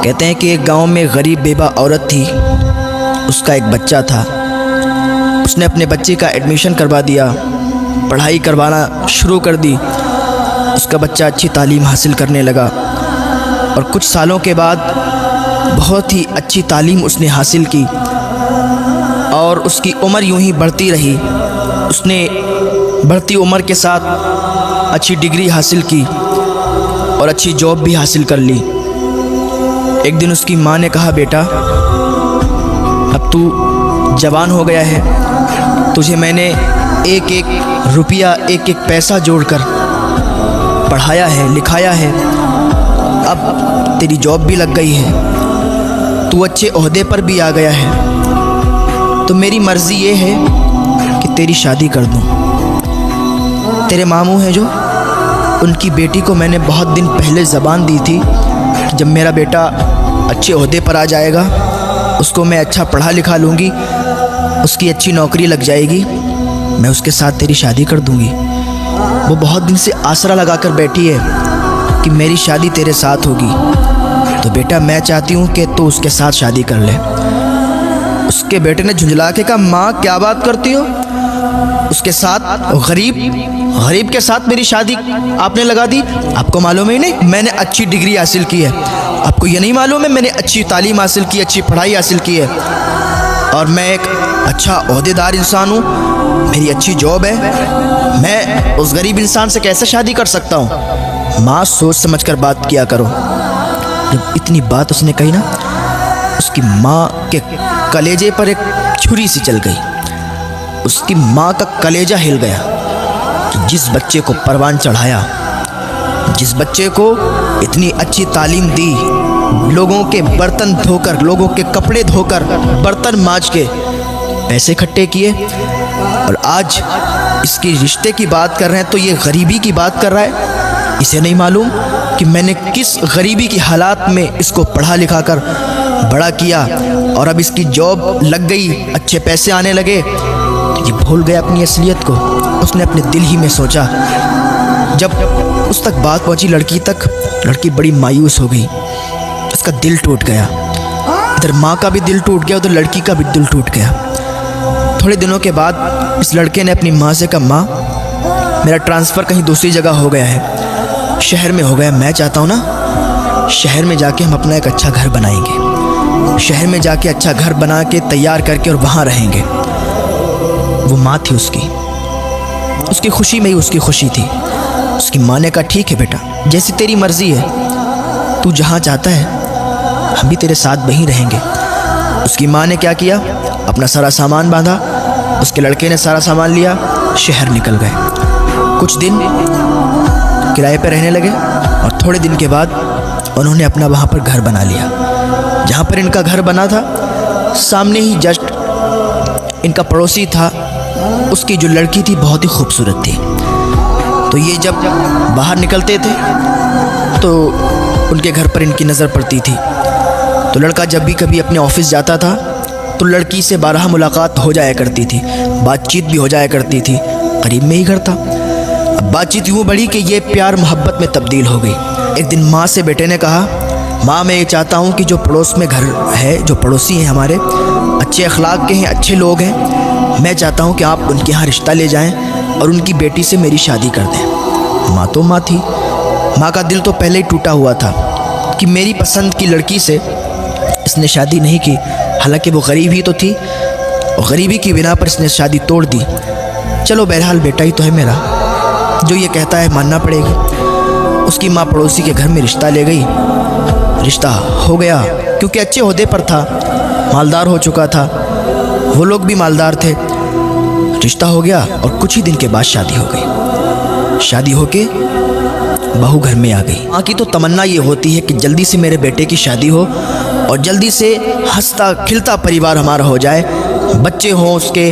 कहते हैं कि एक गांव में गरीब बेवा औरत थी। उसका एक बच्चा था। उसने अपने बच्चे का एडमिशन करवा दिया, पढ़ाई करवाना शुरू कर दी। उसका बच्चा अच्छी तालीम हासिल करने लगा और कुछ सालों के बाद बहुत ही अच्छी तालीम उसने हासिल की और उसकी उम्र यूं ही बढ़ती रही। उसने बढ़ती उम्र के साथ अच्छी डिग्री हासिल की और अच्छी जॉब भी हासिल कर ली। एक दिन उसकी माँ ने कहा, बेटा अब तू जवान हो गया है, तुझे मैंने एक एक रुपया एक एक पैसा जोड़कर पढ़ाया है, लिखाया है। अब तेरी जॉब भी लग गई है, तू अच्छे ओहदे पर भी आ गया है, तो मेरी मर्ज़ी ये है कि तेरी शादी कर दूँ। तेरे मामू हैं जो, उनकी बेटी को मैंने बहुत दिन पहले ज़बान दी थी कि जब मेरा बेटा अच्छे ओहदे पर आ जाएगा उसको मैं अच्छा पढ़ा लिखा लूँगी, उसकी अच्छी नौकरी लग जाएगी, मैं उसके साथ तेरी शादी कर दूँगी। वो बहुत दिन से आसरा लगा कर बैठी है कि मेरी शादी तेरे साथ होगी, तो बेटा मैं चाहती हूँ कि तू उसके साथ शादी कर ले। उसके बेटे ने झुंझला के कहा, माँ क्या बात करती हो, उसके साथ गरीब के साथ मेरी शादी आपने लगा दी? आपको मालूम ही नहीं मैंने अच्छी डिग्री हासिल की है? आपको ये नहीं मालूम है मैंने अच्छी तालीम हासिल की, अच्छी पढ़ाई हासिल की है और मैं एक अच्छा ओहदेदार इंसान हूँ, मेरी अच्छी जॉब है, मैं उस गरीब इंसान से कैसे शादी कर सकता हूँ? माँ सोच समझ कर बात किया करो। जब इतनी बात उसने कही ना, उसकी माँ के कलेजे पर एक छुरी सी चल गई। उसकी माँ का कलेजा हिल गया कि जिस बच्चे को परवान चढ़ाया, जिस बच्चे को इतनी अच्छी तालीम दी, लोगों के बर्तन धोकर, लोगों के कपड़े धोकर, बर्तन मांज के पैसे इकट्ठे किए, और आज इसके रिश्ते की बात कर रहे हैं तो ये गरीबी की बात कर रहा है। इसे नहीं मालूम कि मैंने किस गरीबी की हालात में इसको पढ़ा लिखा कर बड़ा किया और अब इसकी जॉब लग गई, अच्छे पैसे आने लगे। ये भूल गया अपनी असलियत को। उसने अपने दिल ही में सोचा। जब उस तक बात पहुंची लड़की तक, लड़की बड़ी मायूस हो गई, उसका दिल टूट गया। इधर माँ का भी दिल टूट गया, उधर लड़की का भी दिल टूट गया। थोड़े दिनों के बाद इस लड़के ने अपनी माँ से कहा, माँ मेरा ट्रांसफ़र कहीं दूसरी जगह हो गया है, शहर में हो गया। मैं चाहता हूँ ना शहर में जाके हम अपना एक अच्छा घर बनाएंगे, शहर में जाके अच्छा घर बना के तैयार करके और वहाँ रहेंगे। वो माँ थी उसकी खुशी में ही उसकी खुशी थी। उसकी माँ ने कहा, ठीक है बेटा, जैसी तेरी मर्ज़ी है, तू जहाँ चाहता है हम भी तेरे साथ वहीं रहेंगे। उसकी माँ ने क्या किया, अपना सारा सामान बांधा, उसके लड़के ने सारा सामान लिया, शहर निकल गए। कुछ दिन किराए पर रहने लगे और थोड़े दिन के बाद उन्होंने अपना वहाँ पर घर बना लिया। जहाँ पर इनका घर बना था, सामने ही जस्ट इनका पड़ोसी था, उसकी जो लड़की थी बहुत ही खूबसूरत थी। तो ये जब बाहर निकलते थे तो उनके घर पर इनकी नज़र पड़ती थी। तो लड़का जब भी कभी अपने ऑफिस जाता था तो लड़की से बारहा मुलाकात हो जाया करती थी, बातचीत भी हो जाया करती थी, करीब में ही घर था। अब बातचीत यूँ बढ़ी कि ये प्यार मोहब्बत में तब्दील हो गई। एक दिन माँ से बेटे ने कहा, माँ मैं ये चाहता हूँ कि जो पड़ोस में घर है, जो पड़ोसी हैं हमारे, अच्छे अखलाक के हैं, अच्छे लोग हैं, मैं चाहता हूँ कि आप उनके यहाँ रिश्ता ले जाएं और उनकी बेटी से मेरी शादी कर दें। माँ तो माँ थी, माँ का दिल तो पहले ही टूटा हुआ था कि मेरी पसंद की लड़की से इसने शादी नहीं की। हालांकि वो गरीब ही तो थी और गरीबी की बिना पर इसने शादी तोड़ दी। चलो बहरहाल बेटा ही तो है मेरा, जो ये कहता है मानना पड़ेगी। उसकी माँ पड़ोसी के घर में रिश्ता ले गई, रिश्ता हो गया क्योंकि अच्छे ओहदे पर था, मालदार हो चुका था, वो लोग भी मालदार थे। रिश्ता हो गया और कुछ ही दिन के बाद शादी हो गई। शादी होके बहू घर में आ गई। माँ की तो तमन्ना ये होती है कि जल्दी से मेरे बेटे की शादी हो और जल्दी से हंसता खिलता परिवार हमारा हो जाए, बच्चे हों उसके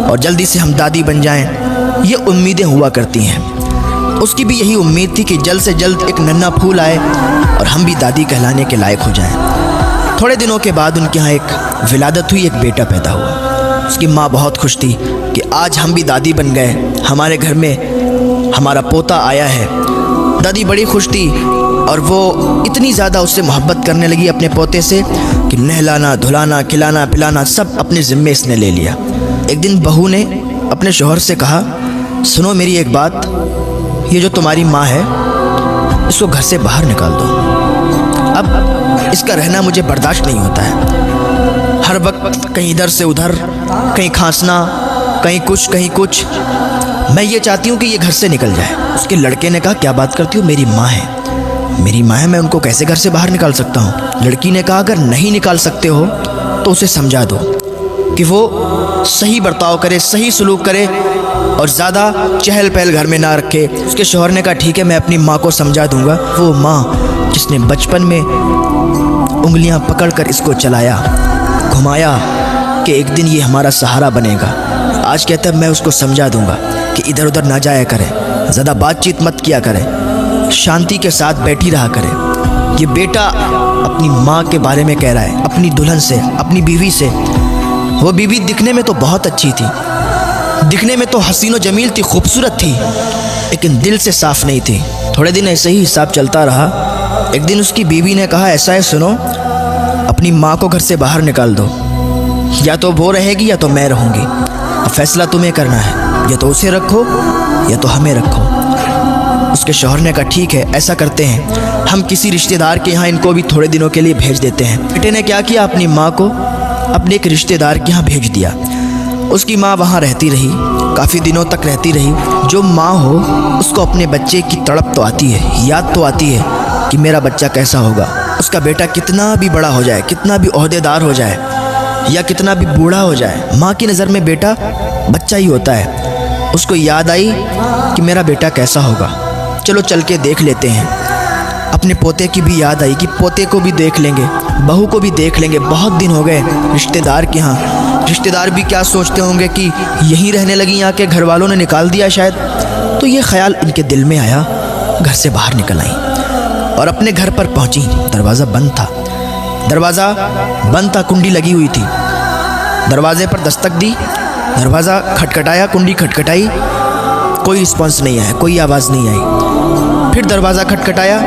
और जल्दी से हम दादी बन जाएं। ये उम्मीदें हुआ करती हैं। उसकी भी यही उम्मीद थी कि जल्द से जल्द एक नन्हा फूल आए और हम भी दादी कहलाने के लायक हो जाएं। थोड़े दिनों के बाद उनके यहाँ एक विलादत हुई, एक बेटा पैदा हुआ। उसकी माँ बहुत खुश थी कि आज हम भी दादी बन गए, हमारे घर में हमारा पोता आया है। दादी बड़ी खुश थी और वो इतनी ज़्यादा उससे मोहब्बत करने लगी अपने पोते से कि नहलाना धुलाना खिलाना पिलाना सब अपने ज़िम्मे इसने ले लिया। एक दिन बहू ने अपने शौहर से कहा, सुनो मेरी एक बात, ये जो तुम्हारी माँ है इसको घर से बाहर निकाल दो। अब इसका रहना मुझे बर्दाश्त नहीं होता है। हर वक्त कहीं इधर से उधर, कहीं खांसना, कहीं कुछ। मैं ये चाहती हूँ कि ये घर से निकल जाए। उसके लड़के ने कहा, क्या बात करती हो, मेरी माँ है, मेरी माँ है, मैं उनको कैसे घर से बाहर निकाल सकता हूँ। लड़की ने कहा, अगर नहीं निकाल सकते हो तो उसे समझा दो कि वो सही बर्ताव करे, सही सलूक करे और ज़्यादा चहल पहल घर में ना रखे। उसके शौहर ने कहा, ठीक है, मैं अपनी माँ को समझा दूंगा। वो माँ जिसने बचपन में उंगलियां पकड़कर इसको चलाया घुमाया कि एक दिन ये हमारा सहारा बनेगा, आज कहता है मैं उसको समझा दूंगा कि इधर उधर ना जाया करे, ज़्यादा बातचीत मत किया करे, शांति के साथ बैठी रहा करे। ये बेटा अपनी माँ के बारे में कह रहा है, अपनी दुल्हन से, अपनी बीवी से। वो बीवी दिखने में तो बहुत अच्छी थी, दिखने में तो हसीन व जमील थी, खूबसूरत थी, लेकिन दिल से साफ़ नहीं थी। थोड़े दिन ऐसे ही हिसाब चलता रहा। एक दिन उसकी बीवी ने कहा, ऐसा है सुनो, अपनी माँ को घर से बाहर निकाल दो, या तो वो रहेगी या तो मैं रहूँगी, अब फैसला तुम्हें करना है, या तो उसे रखो या तो हमें रखो। उसके शौहर ने कहा, ठीक है ऐसा करते हैं, हम किसी रिश्तेदार के यहाँ इनको भी थोड़े दिनों के लिए भेज देते हैं। बेटे ने क्या किया, अपनी माँ को अपने एक रिश्तेदार के यहाँ भेज दिया। उसकी माँ वहाँ रहती रही, काफ़ी दिनों तक रहती रही। जो माँ हो उसको अपने बच्चे की तड़प तो आती है, याद तो आती है कि मेरा बच्चा कैसा होगा, उसका बेटा कितना भी बड़ा हो जाए, कितना भी ओहदेदार हो जाए या कितना भी बूढ़ा हो जाए, माँ की नज़र में बेटा बच्चा ही होता है। उसको याद आई कि मेरा बेटा कैसा होगा, चलो चल के देख लेते हैं। अपने पोते की भी याद आई कि पोते को भी देख लेंगे, बहू को भी देख लेंगे, बहुत दिन हो गए रिश्तेदार के यहाँ। रिश्तेदार भी क्या सोचते होंगे कि यहीं रहने लगी, यहाँ के घर वालों ने निकाल दिया शायद। तो ये ख्याल इनके दिल में आया, घर से बाहर निकल आई और अपने घर पर पहुँची। दरवाज़ा बंद था, दरवाज़ा बंद था, कुंडी लगी हुई थी। दरवाजे पर दस्तक दी, दरवाज़ा खटखटाया, कुंडी खटखटाई, कोई रिस्पॉन्स नहीं आया, कोई आवाज़ नहीं आई। फिर दरवाज़ा खटखटाया,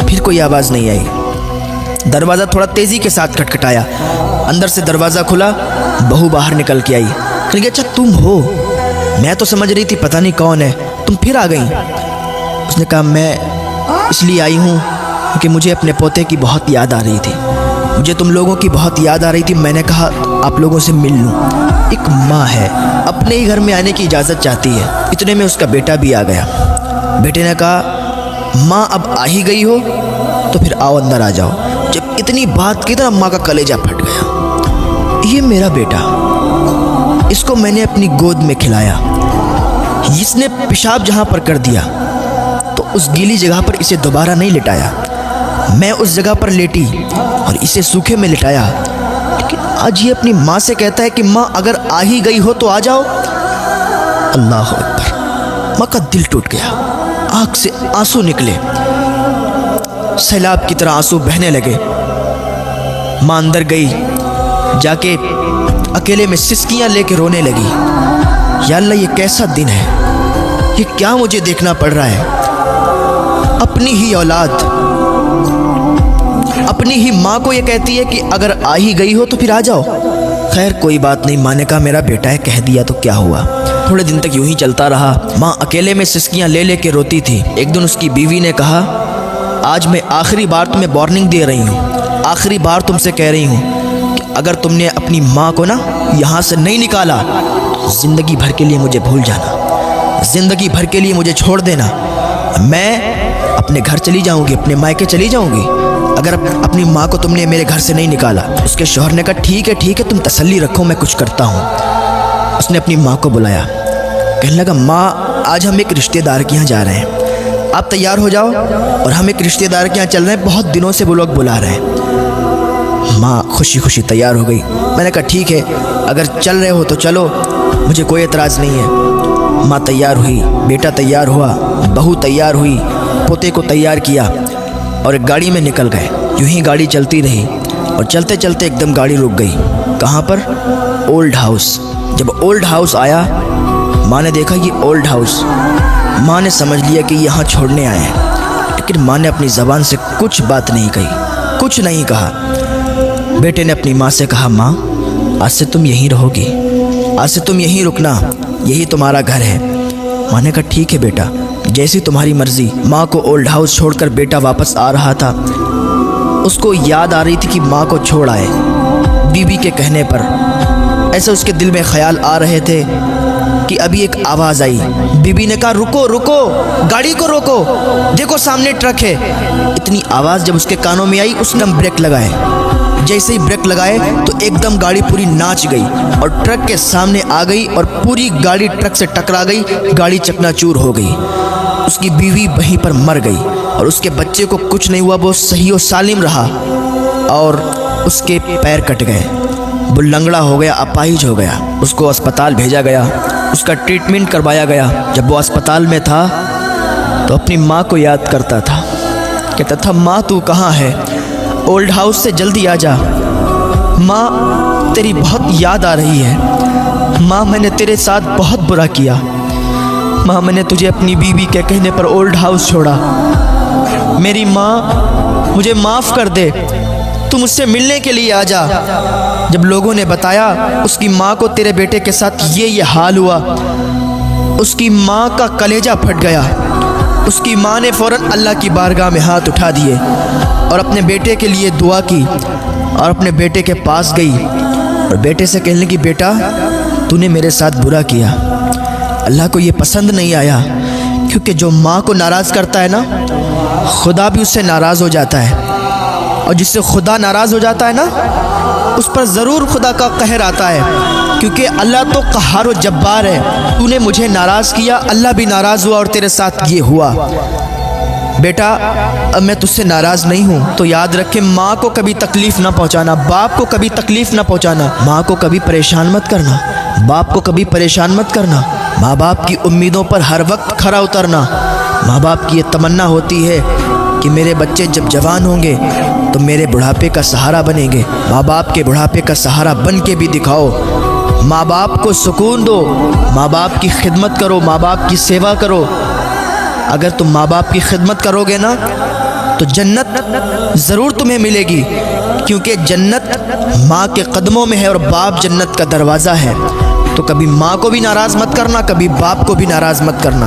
फिर कोई आवाज़ नहीं आई। दरवाज़ा थोड़ा तेज़ी के साथ खटखटाया, अंदर से दरवाज़ा खुला, बहू बाहर निकल के आई। कह, अच्छा तुम हो, मैं तो समझ रही थी पता नहीं कौन है, तुम फिर आ गई। उसने कहा, मैं इसलिए आई हूँ कि मुझे अपने पोते की बहुत याद आ रही थी, मुझे तुम लोगों की बहुत याद आ रही थी। मैंने कहा आप लोगों से मिल लूँ। एक माँ है, अपने ही घर में आने की इजाज़त चाहती है। इतने में उसका बेटा भी आ गया। बेटे ने कहा, माँ अब आ ही गई हो तो फिर आओ अंदर आ जाओ। जब इतनी बात की तो माँ का कलेजा फट गया। ये मेरा बेटा, इसको मैंने अपनी गोद में खिलाया, इसने पेशाब जहाँ पर कर दिया तो उस गीली जगह पर इसे दोबारा नहीं लिटाया, मैं उस जगह पर लेटी और इसे सूखे में लिटाया। लेकिन आज ये अपनी माँ से कहता है कि माँ अगर आ ही गई हो तो आ जाओ। अल्लाह अकबर। माँ का दिल टूट गया, आँख से आंसू निकले, सैलाब की तरह आंसू बहने लगे। माँ अंदर गई, जाके अकेले में सिसकियाँ लेके रोने लगी। या अल्लाह, ये कैसा दिन है, ये क्या मुझे देखना पड़ रहा है। अपनी ही औलाद, अपनी ही माँ को ये कहती है कि अगर आ ही गई हो तो फिर आ जाओ। खैर कोई बात नहीं, माँ ने कहा मेरा बेटा है, कह दिया तो क्या हुआ। थोड़े दिन तक यूं ही चलता रहा। माँ अकेले में सिसकियाँ ले लेके रोती थी। एक दिन उसकी बीवी ने कहा, आज मैं आखिरी बार तुम्हें वार्निंग दे रही हूँ, आखिरी बार तुमसे कह रही हूँ कि अगर तुमने अपनी माँ को ना यहाँ से नहीं निकाला तो ज़िंदगी भर के लिए मुझे भूल जाना, ज़िंदगी भर के लिए मुझे छोड़ देना। मैं अपने घर चली जाऊँगी, अपने मायके चली जाऊँगी अगर अपनी माँ को तुमने मेरे घर से नहीं निकाला। उसके शौहर ने कहा, ठीक है तुम तसल्ली रखो, मैं कुछ करता हूँ। उसने अपनी माँ को बुलाया, कहने लगा, माँ आज हम एक रिश्तेदार के यहाँ जा रहे हैं, आप तैयार हो जाओ और हम एक रिश्तेदार के यहाँ चल रहे हैं, बहुत दिनों से वो लोग बुला रहे हैं। माँ खुशी खुशी तैयार हो गई। मैंने कहा ठीक है, अगर चल रहे हो तो चलो, मुझे कोई एतराज़ नहीं है। माँ तैयार हुई, बेटा तैयार हुआ, बहू तैयार हुई, पोते को तैयार किया और एक गाड़ी में निकल गए। यूँ ही गाड़ी चलती रही और चलते चलते एकदम गाड़ी रुक गई। कहाँ पर? Old house. जब ओल्ड हाउस आया, माँ ने देखा ये ओल्ड हाउस। माँ ने समझ लिया कि यहाँ छोड़ने आए हैं। लेकिन माँ ने अपनी ज़बान से कुछ बात नहीं कही, कुछ नहीं कहा। बेटे ने अपनी माँ से कहा, माँ आज से तुम यहीं रहोगी, आज से तुम यहीं रुकना, यही तुम्हारा घर है। माँ ने कहा ठीक है बेटा, जैसी तुम्हारी मर्ज़ी। माँ को ओल्ड हाउस छोड़कर बेटा वापस आ रहा था। उसको याद आ रही थी कि माँ को छोड़ आए बीवी के कहने पर। ऐसे उसके दिल में ख्याल आ रहे थे कि अभी एक आवाज़ आई। बीबी ने कहा, रुको रुको, गाड़ी को रोको, देखो सामने ट्रक है। इतनी आवाज़ जब उसके कानों में आई, उसने ब्रेक लगाए। जैसे ही ब्रेक लगाए तो एकदम गाड़ी पूरी नाच गई और ट्रक के सामने आ गई और पूरी गाड़ी ट्रक से टकरा गई। गाड़ी चकनाचूर हो गई। उसकी बीवी वहीं पर मर गई और उसके बच्चे को कुछ नहीं हुआ, वो सही और सालिम रहा। और उसके पैर कट गए, वो लंगड़ा हो गया, अपाहिज हो गया। उसको अस्पताल भेजा गया, उसका ट्रीटमेंट करवाया गया। जब वो अस्पताल में था तो अपनी माँ को याद करता था, कहता था, माँ तू कहाँ है, ओल्ड हाउस से जल्दी आ जा। माँ तेरी बहुत याद आ रही है। माँ मैंने तेरे साथ बहुत बुरा किया। माँ मैंने तुझे अपनी बीवी के कहने पर ओल्ड हाउस छोड़ा। मेरी माँ मुझे माफ़ कर दे, तू मुझसे मिलने के लिए आ जा। जब लोगों ने बताया उसकी माँ को तेरे बेटे के साथ ये हाल हुआ, उसकी माँ का कलेजा फट गया। उसकी माँ ने फ़ौरन अल्लाह की बारगाह में हाथ उठा दिए और अपने बेटे के लिए दुआ की और अपने बेटे के पास गई और बेटे से कहने लगी, बेटा तूने मेरे साथ बुरा किया, अल्लाह को ये पसंद नहीं आया। क्योंकि जो माँ को नाराज़ करता है ना, खुदा भी उससे नाराज़ हो जाता है। और जिससे खुदा नाराज़ हो जाता है ना, उस पर ज़रूर खुदा का कहर आता है। क्योंकि अल्लाह तो क़हार व जब्बार है। तूने मुझे नाराज़ किया, अल्लाह भी नाराज़ हुआ और तेरे साथ ये हुआ। बेटा अब मैं तुझसे नाराज़ नहीं हूँ, तो याद रखे माँ को कभी तकलीफ़ ना पहुँचाना, बाप को कभी तकलीफ़ ना पहुँचाना। माँ को कभी परेशान मत करना, बाप को कभी परेशान मत करना। माँ बाप की उम्मीदों पर हर वक्त खरा उतरना। माँ बाप की ये तमन्ना होती है कि मेरे बच्चे जब जवान होंगे तो मेरे बुढ़ापे का सहारा बनेंगे। माँ बाप के बुढ़ापे का सहारा बन के भी दिखाओ। माँ बाप को सुकून दो, माँ बाप की खिदमत करो, माँ बाप की सेवा करो। अगर तुम माँ बाप की खिदमत करोगे ना तो जन्नत ज़रूर तुम्हें मिलेगी। क्योंकि जन्नत माँ के कदमों में है और बाप जन्नत का दरवाज़ा है। तो कभी माँ को भी नाराज़ मत करना, कभी बाप को भी नाराज़ मत करना।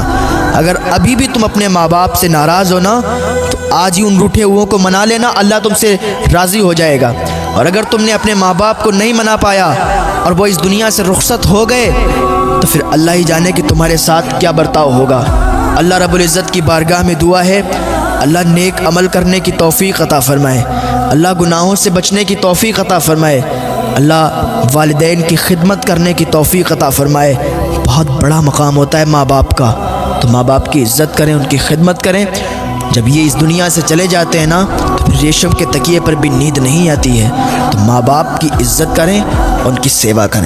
अगर अभी भी तुम अपने माँ बाप से नाराज़ हो ना, तो आज ही उन रूठे हुओं को मना लेना, अल्लाह तुमसे राज़ी हो जाएगा। और अगर तुमने अपने माँ बाप को नहीं मना पाया और वो इस दुनिया से रुखसत हो गए, तो फिर अल्लाह ही जाने कि तुम्हारे साथ क्या बर्ताव होगा। अल्लाह रब्बुल इज़्ज़त की बारगाह में दुआ है, अल्लाह नेक अमल करने की तौफ़ीक़ अता फ़रमाए, अल्लाह गुनाहों से बचने की तौफ़ीक़ अता फ़रमाए, अल्लाह वालिदैन की खिदमत करने की तौफ़ीक़ अता फ़रमाए। बहुत बड़ा मकाम होता है माँ बाप का, तो माँ बाप की इज़्ज़त करें, उनकी खिदमत करें। जब ये इस दुनिया से चले जाते हैं ना, तो फिर रेशम के तकिए पर भी नींद नहीं आती है। तो माँ बाप की इज़्ज़त करें, उनकी सेवा करें।